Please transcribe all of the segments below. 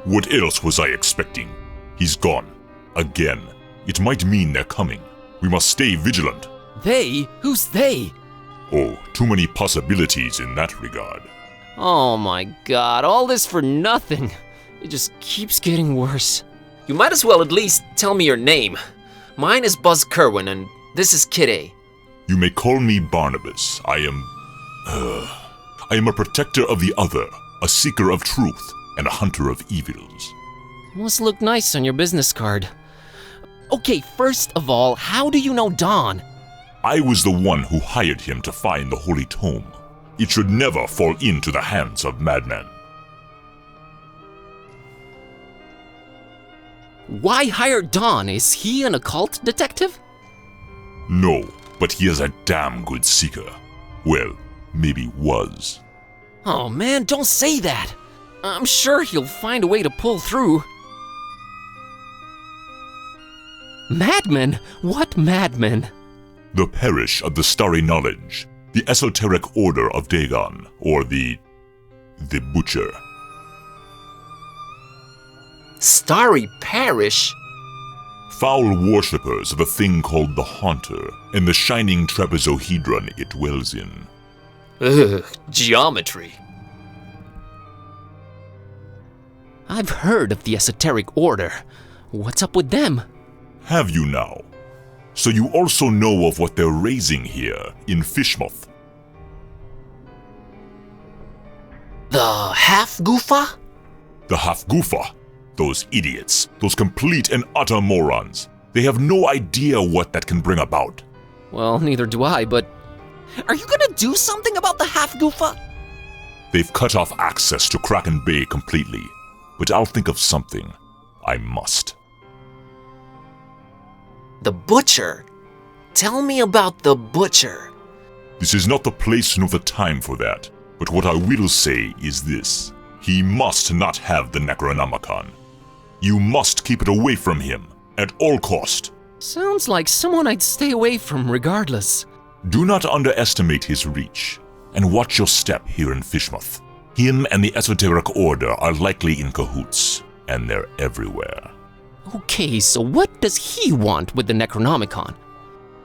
What else was I expecting? He's gone. Again. It might mean they're coming. We must stay vigilant. They? Who's they? Oh, too many possibilities in that regard. Oh my god, all this for nothing. It just keeps getting worse. You might as well at least tell me your name. Mine is Buzz Kerwin, and this is Kid A. You may call me Barnabas. I am a protector of the other, a seeker of truth, and a hunter of evils. Must look nice on your business card. Okay, first of all, how do you know Don? I was the one who hired him to find the Holy Tome. It should never fall into the hands of madmen. Why hire Don? Is he an occult detective? No, but he is a damn good seeker. Well, maybe was. Oh man, don't say that. I'm sure he'll find a way to pull through. Madmen? What madmen? The Parish of the Starry Knowledge, the Esoteric Order of Dagon, or the Butcher. Starry Parish? Foul worshippers of a thing called the Haunter, and the shining trapezohedron it dwells in. Ugh, geometry. I've heard of the Esoteric Order. What's up with them? Have you now? So you also know of what they're raising here in Fishmouth? The Half-Goofa? The Half-Goofa? Those idiots, those complete and utter morons. They have no idea what that can bring about. Well, neither do I, but... Are you gonna do something about the Half-Goofa? They've cut off access to Kraken Bay completely, but I'll think of something. I must. The Butcher? Tell me about the Butcher. This is not the place nor the time for that, but what I will say is this. He must not have the Necronomicon. You must keep it away from him, at all cost. Sounds like someone I'd stay away from regardless. Do not underestimate his reach, and watch your step here in Fishmouth. Him and the Esoteric Order are likely in cahoots, and they're everywhere. Okay, so what does he want with the Necronomicon?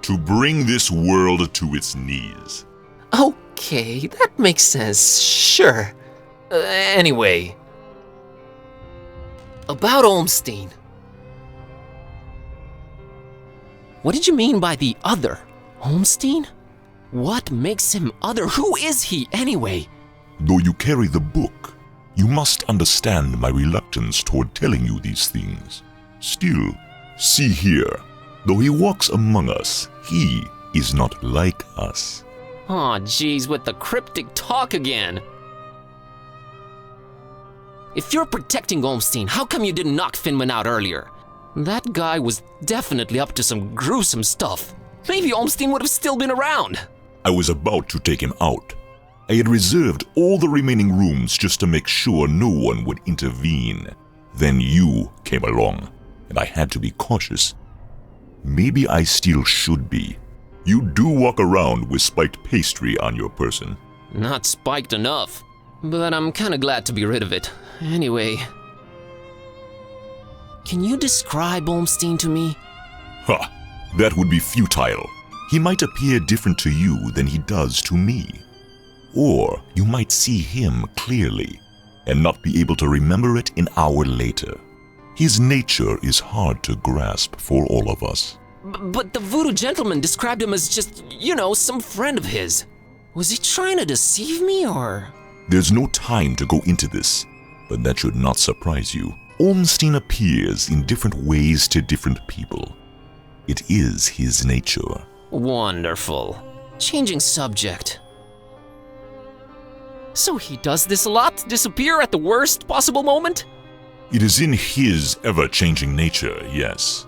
To bring this world to its knees. Okay, that makes sense, sure. Anyway. About Olmstein. What did you mean by the other? Olmstein? What makes him other? Who is he, anyway? Though you carry the book, you must understand my reluctance toward telling you these things. Still, see here, though he walks among us, he is not like us. Aw, geez, with the cryptic talk again. If you're protecting Olmstein, how come you didn't knock Finman out earlier? That guy was definitely up to some gruesome stuff. Maybe Olmstein would have still been around. I was about to take him out. I had reserved all the remaining rooms just to make sure no one would intervene. Then you came along, and I had to be cautious. Maybe I still should be. You do walk around with spiked pastry on your person. Not spiked enough, but I'm kinda glad to be rid of it. Anyway, can you describe Olmstein to me? Ha! That would be futile. He might appear different to you than he does to me. Or you might see him clearly and not be able to remember it an hour later. His nature is hard to grasp for all of us. But the voodoo gentleman described him as just, some friend of his. Was he trying to deceive me, or? There's no time to go into this, but that should not surprise you. Olmstein appears in different ways to different people. It is his nature. Wonderful. Changing subject. So he does this a lot? Disappear at the worst possible moment? It is in his ever-changing nature, yes.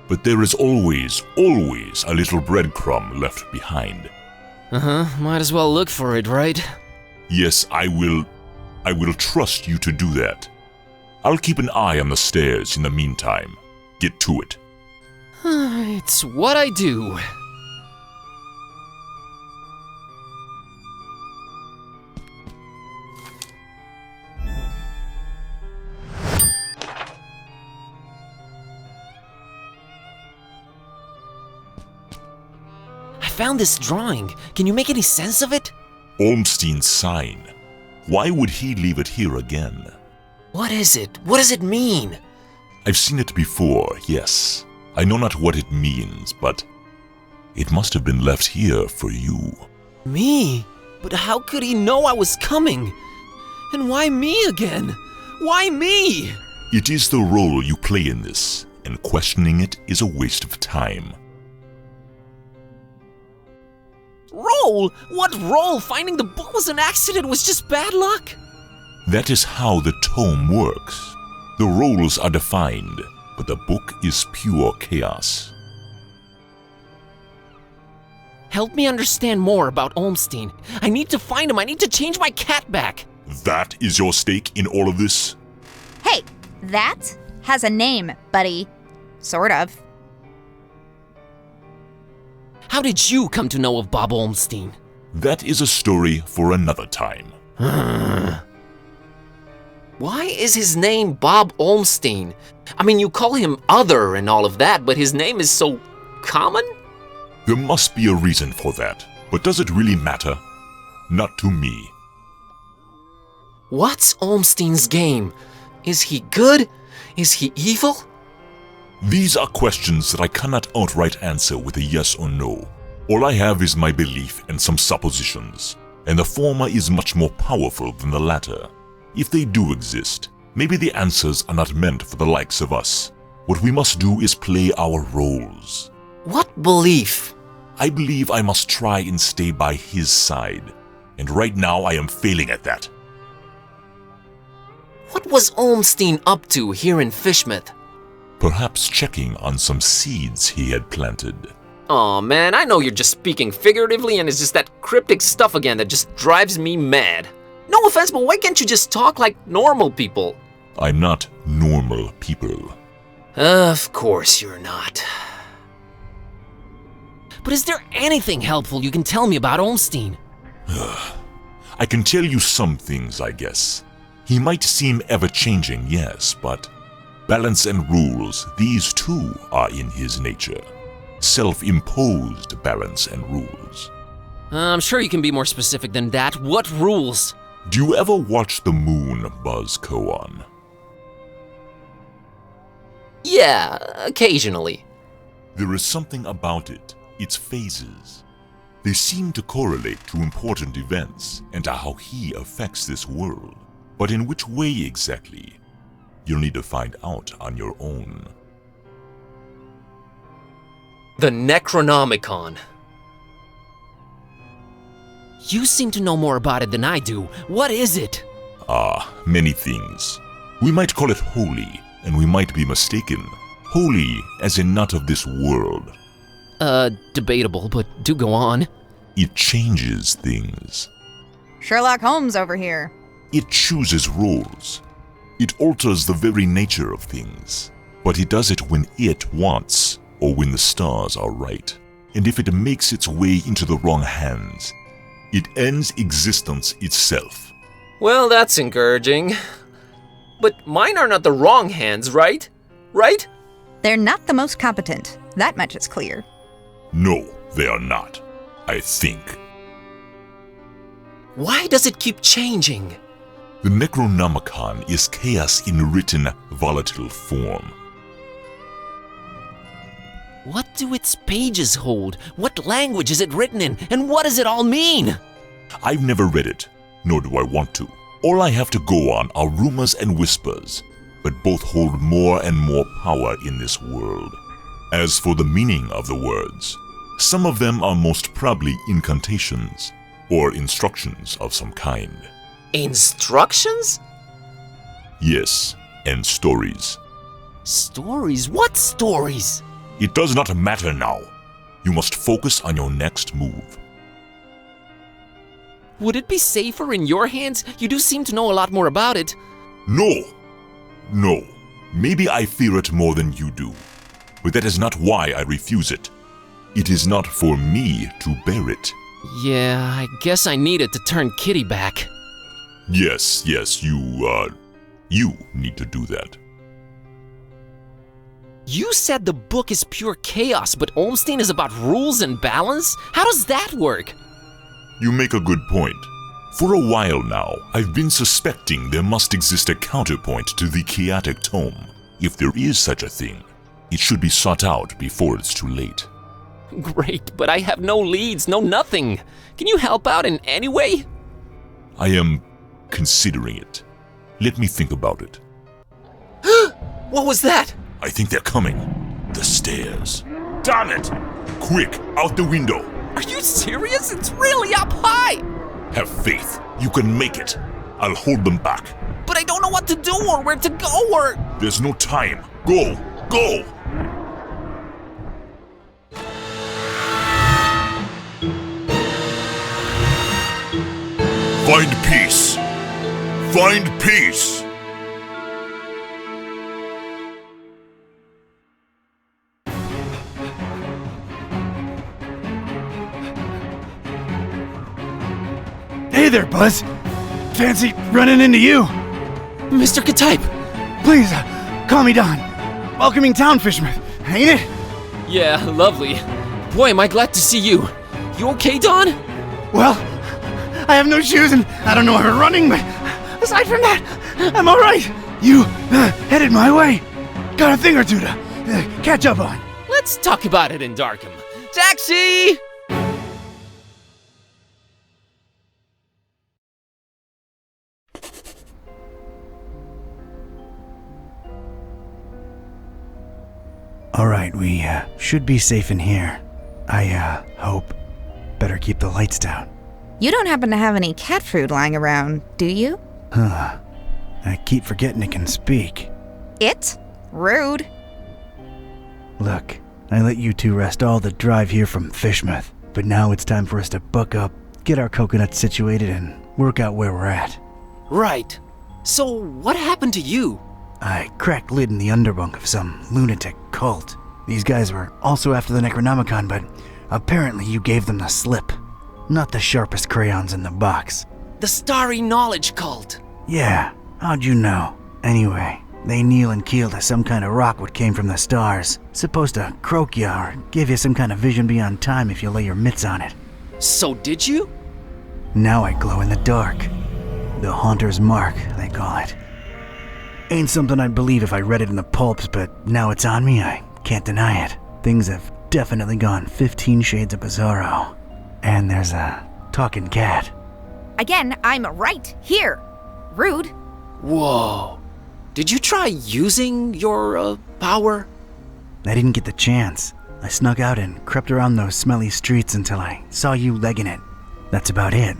But there is always a little breadcrumb left behind. Might as well look for it, right? Yes, I will trust you to do that. I'll keep an eye on the stairs in the meantime. Get to it. It's what I do. found this drawing. Can you make any sense of it? Ormstein's sign. Why would he leave it here again? What is it? What does it mean? I've seen it before, yes. I know not what it means, but it must have been left here for you. Me? But how could he know I was coming? And why me again? Why me? It is the role you play in this, and questioning it is a waste of time. Role? What role? Finding the book was an accident, was just bad luck? That is how the tome works. The roles are defined, but the book is pure chaos. Help me understand more about Ormstein. I need to find him. I need to change my cat back. That is your stake in all of this? Hey, that has a name, buddy. Sort of. How did you come to know of Bob Ormstein? That is a story for another time. Why is his name Bob Ormstein? I mean, you call him Other and all of that, but his name is so common? There must be a reason for that, but does it really matter? Not to me. What's Ormstein's game? Is he good? Is he evil? These are questions that I cannot outright answer with a yes or no. All I have is my belief and some suppositions, and the former is much more powerful than the latter. If they do exist, maybe the answers are not meant for the likes of us. What we must do is play our roles. What belief? I believe I must try and stay by his side, and right now I am failing at that. What was Ormstein up to here in Fishmouth? Perhaps checking on some seeds he had planted. Aw man, I know you're just speaking figuratively and it's just that cryptic stuff again that just drives me mad. No offense, but why can't you just talk like normal people? I'm not normal people. Of course you're not. But is there anything helpful you can tell me about Ormstein? I can tell you some things, I guess. He might seem ever-changing, yes, but balance and rules, these too are in his nature. Self-imposed balance and rules. I'm sure you can be more specific than that. What rules? Do you ever watch the moon, Buzz Koan? Yeah, occasionally. There is something about it, its phases. They seem to correlate to important events and to how he affects this world. But in which way exactly? You'll need to find out on your own. The Necronomicon. You seem to know more about it than I do. What is it? Many things. We might call it holy, and we might be mistaken. Holy as in not of this world. Debatable, but do go on. It changes things. Sherlock Holmes over here. It chooses roles. It alters the very nature of things. But it does it when it wants, or when the stars are right. And if it makes its way into the wrong hands, it ends existence itself. Well, that's encouraging. But mine are not the wrong hands, right? Right? They're not the most competent. That much is clear. No, they are not. I think. Why does it keep changing? The Necronomicon is chaos in written, volatile form. What do its pages hold? What language is it written in? And what does it all mean? I've never read it, nor do I want to. All I have to go on are rumors and whispers, but both hold more and more power in this world. As for the meaning of the words, some of them are most probably incantations, or instructions of some kind. Instructions? Yes, and stories. Stories? What stories? It does not matter now. You must focus on your next move. Would it be safer in your hands? You do seem to know a lot more about it. No. No. Maybe I fear it more than you do. But that is not why I refuse it. It is not for me to bear it. Yeah, I guess I need it to turn Kitty back. Yes, you need to do that. You said the book is pure chaos, but Olmstein is about rules and balance? How does that work? You make a good point. For a while now, I've been suspecting there must exist a counterpoint to the chaotic tome. If there is such a thing, it should be sought out before it's too late. Great, but I have no leads, no nothing. Can you help out in any way? I am considering it. Let me think about it. What was that? I think they're coming. The stairs. Damn it! Quick, out the window. Are you serious? It's really up high! Have faith. You can make it. I'll hold them back. But I don't know what to do or where to go or... There's no time. Go! Go! Find peace! Find peace! Hey there, Buzz. Fancy running into you. Mr. Ktype! Please, call me Don. Welcoming town, Fishman, ain't it? Yeah, lovely. Boy, am I glad to see you. You okay, Don? Well, I have no shoes and I don't know how to running, but aside from that, I'm all right. You headed my way. Got a thing or two to catch up on. Let's talk about it in Darkham. Taxi! All right, we should be safe in here. I hope. Better keep the lights down. You don't happen to have any cat food lying around, do you? Huh. I keep forgetting it can speak. It? Rude. Look, I let you two rest all the drive here from Fishmouth, but now it's time for us to buck up, get our coconuts situated, and work out where we're at. Right. So, what happened to you? I cracked lid in the underbunk of some lunatic cult. These guys were also after the Necronomicon, but apparently you gave them the slip. Not the sharpest crayons in the box. The Starry Knowledge Cult. Yeah, how'd you know? Anyway, they kneel and keel to some kind of rock what came from the stars. Supposed to croak ya or give you some kind of vision beyond time if you lay your mitts on it. So did you? Now I glow in the dark. The Haunter's Mark, they call it. Ain't something I'd believe if I read it in the pulps, but now it's on me, I can't deny it. Things have definitely gone 15 shades of bizarro. And there's a talking cat. Again, I'm right here. Rude. Whoa. Did you try using your, power? I didn't get the chance. I snuck out and crept around those smelly streets until I saw you legging it. That's about it.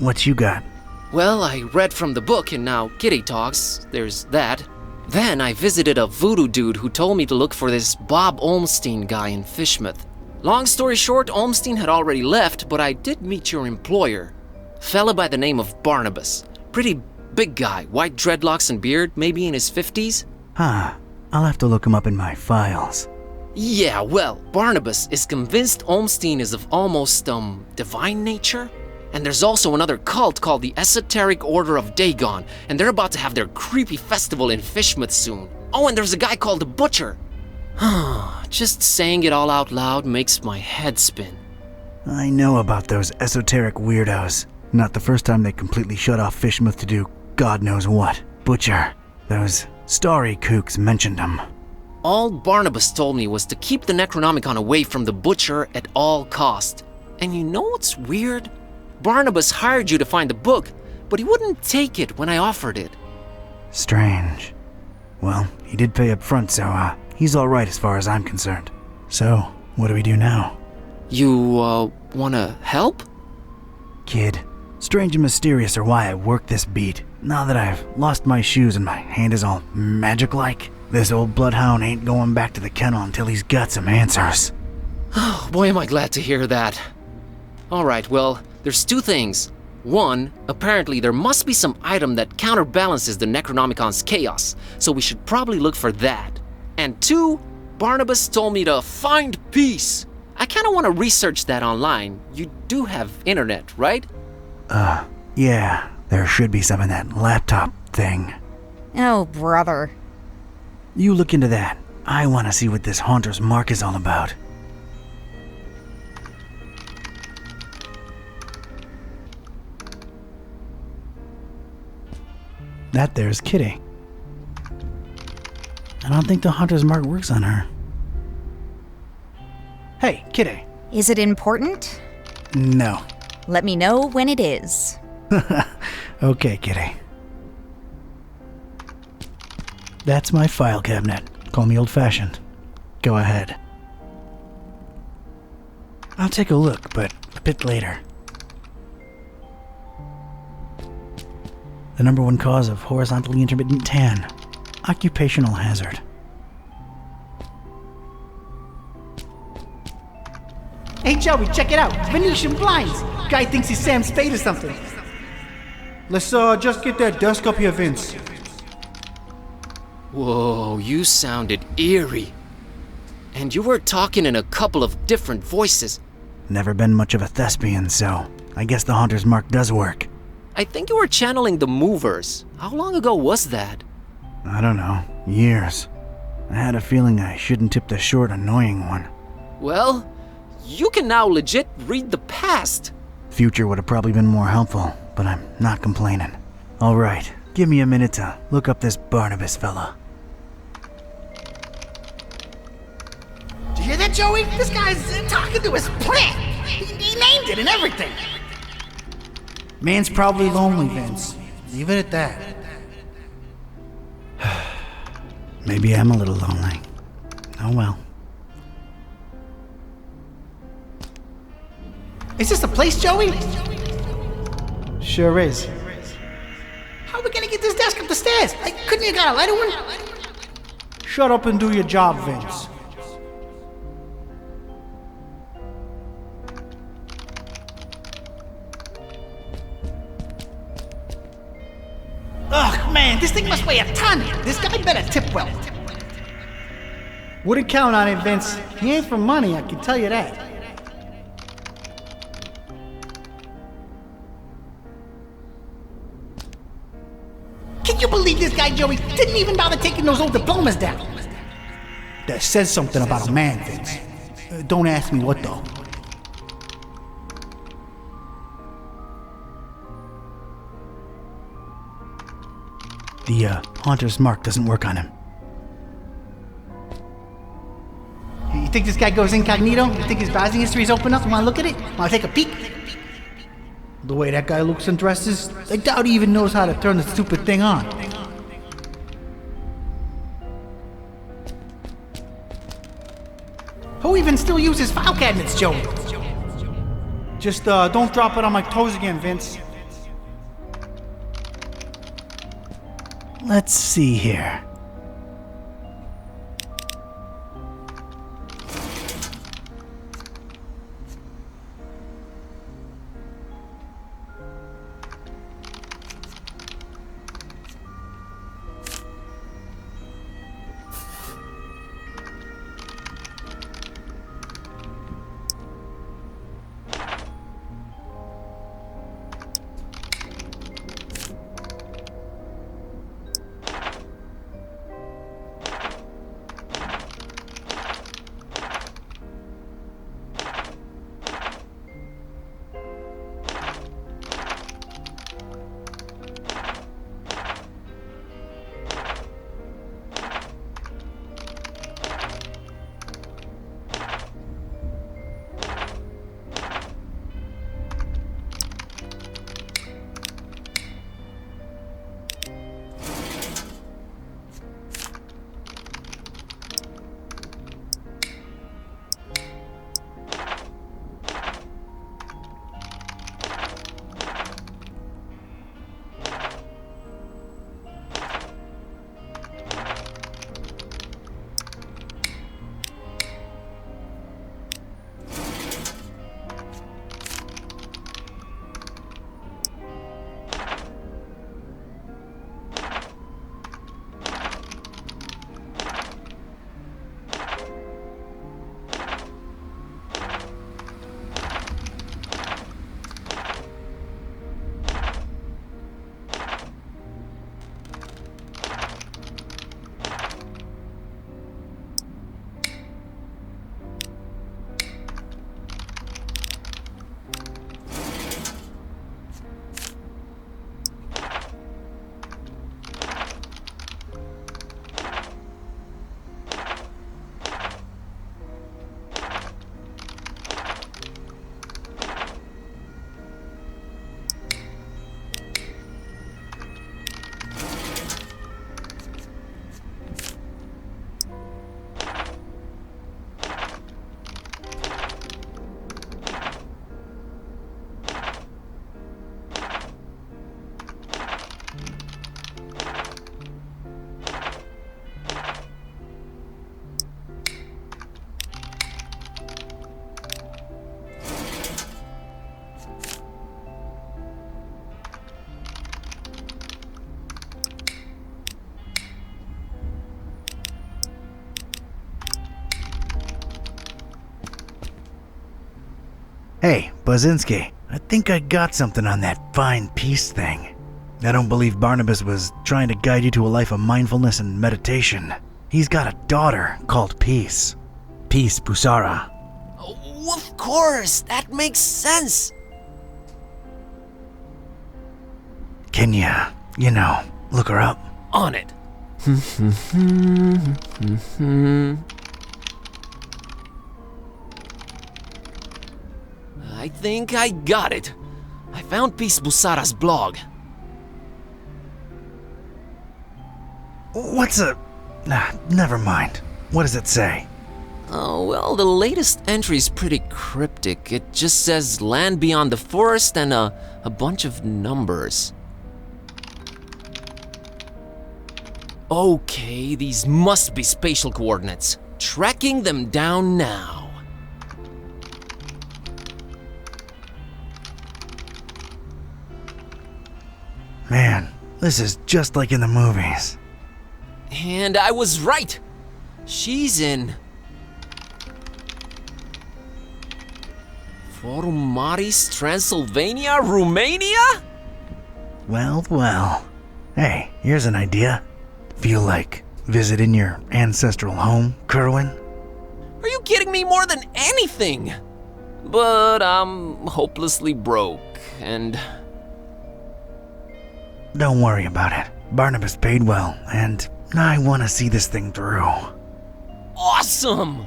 What you got? Well, I read from the book and now Kitty talks. There's that. Then I visited a voodoo dude who told me to look for this Bob Olmstein guy in Fishmouth. Long story short, Olmstein had already left, but I did meet your employer. Fella by the name of Barnabas. Pretty big guy, white dreadlocks and beard, maybe in his 50s. Huh. I'll have to look him up in my files. Yeah, well, Barnabas is convinced Olmstein is of almost, divine nature. And there's also another cult called the Esoteric Order of Dagon, and they're about to have their creepy festival in Fishmouth soon. Oh, and there's a guy called the Butcher. Just saying it all out loud makes my head spin. I know about those esoteric weirdos. Not the first time they completely shut off Fishmouth to do God knows what. Butcher. Those starry kooks mentioned him. All Barnabas told me was to keep the Necronomicon away from the Butcher at all cost. And you know what's weird? Barnabas hired you to find the book, but he wouldn't take it when I offered it. Strange. Well, he did pay up front, so he's all right as far as I'm concerned. So, what do we do now? You, wanna help? Kid, strange and mysterious are why I work this beat. Now that I've lost my shoes and my hand is all magic-like, this old bloodhound ain't going back to the kennel until he's got some answers. Oh, boy, am I glad to hear that. All right, well, there's two things. One, apparently there must be some item that counterbalances the Necronomicon's chaos, so we should probably look for that. And two, Barnabas told me to find peace. I kind of want to research that online. You do have internet, right? Yeah, there should be some in that laptop thing. Oh, brother. You look into that. I want to see what this Haunter's Mark is all about. That there's Kitty. I don't think the Haunter's Mark works on her. Hey, Kitty. Is it important? No. Let me know when it is. Okay, Kitty. That's my file cabinet. Call me old-fashioned. Go ahead. I'll take a look, but a bit later. The number one cause of horizontally intermittent tan. Occupational hazard. Hey Joey, check it out. Venetian blinds. Guy thinks he's Sam Spade or something. Let's just get that desk up here, Vince. Whoa, you sounded eerie. And you were talking in a couple of different voices. Never been much of a thespian, so I guess the Haunter's Mark does work. I think you were channeling the movers. How long ago was that? I don't know. Years. I had a feeling I shouldn't tip the short, annoying one. Well, you can now legit read the past. Future would have probably been more helpful, but I'm not complaining. All right, give me a minute to look up this Barnabas fella. Did you hear that, Joey? This guy's talking to his plant. He named it and everything. Man's probably lonely, Vince. Leave it at that. Maybe I'm a little lonely. Oh well. Is this the place, Joey? Sure is. How are we gonna get this desk up the stairs? Couldn't you got a lighter one? Shut up and do your job, Vince. Ugh, man, this thing must weigh a ton. This guy better tip well. Wouldn't count on it, Vince. He ain't for money, I can tell you that. Can you believe this guy, Joey, didn't even bother taking those old diplomas down? That says something about a man, Vince. Don't ask me what, though. The Haunter's Mark doesn't work on him. You think this guy goes incognito? You think his browsing history is open up? You wanna look at it? Wanna take a peek? The way that guy looks and dresses, I doubt he even knows how to turn the stupid thing on. Who even still uses file cabinets, Joey? Just don't drop it on my toes again, Vince. Let's see here. Hey, Bazinski, I think I got something on that fine peace thing. I don't believe Barnabas was trying to guide you to a life of mindfulness and meditation. He's got a daughter called Peace. Peace Busara. Oh, of course, that makes sense. Can you know, look her up? On it. I think I got it. I found Peace Busara's blog. What's a... never mind. What does it say? Oh, well, the latest entry's pretty cryptic. It just says land beyond the forest and a bunch of numbers. Okay, these must be spatial coordinates. Tracking them down now. Man, this is just like in the movies. And I was right. She's in Forumaris, Transylvania, Romania? Well, well. Hey, here's an idea. Feel like visiting your ancestral home, Kerwin? Are you kidding me? More than anything? But I'm hopelessly broke, and... Don't worry about it. Barnabas paid well, and I want to see this thing through. Awesome!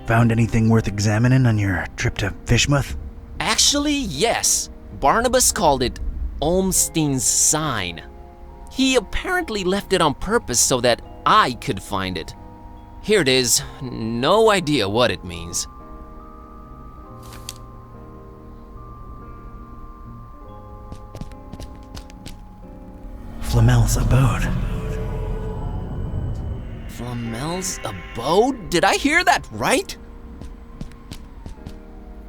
Found anything worth examining on your trip to Fishmouth? Actually, yes. Barnabas called it Olmstein's sign. He apparently left it on purpose so that I could find it. Here it is. No idea what it means. Flamel's abode. Flamel's abode? Did I hear that right?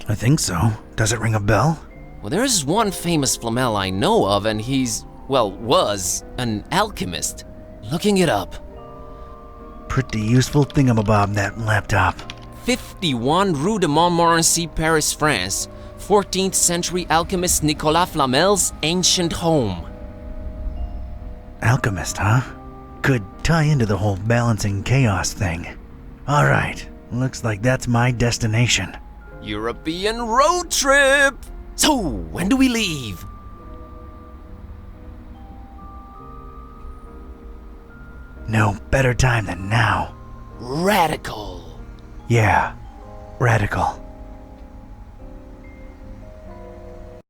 I think so. Does it ring a bell? Well, there's one famous Flamel I know of, and he's, well, was an alchemist. Looking it up. Pretty useful thingamabob, that laptop. 51 Rue de Montmorency, Paris, France. 14th century alchemist Nicolas Flamel's ancient home. Alchemist, huh? Could tie into the whole balancing chaos thing. Alright, looks like that's my destination. European road trip! So, when do we leave? No better time than now. Radical. Yeah, radical.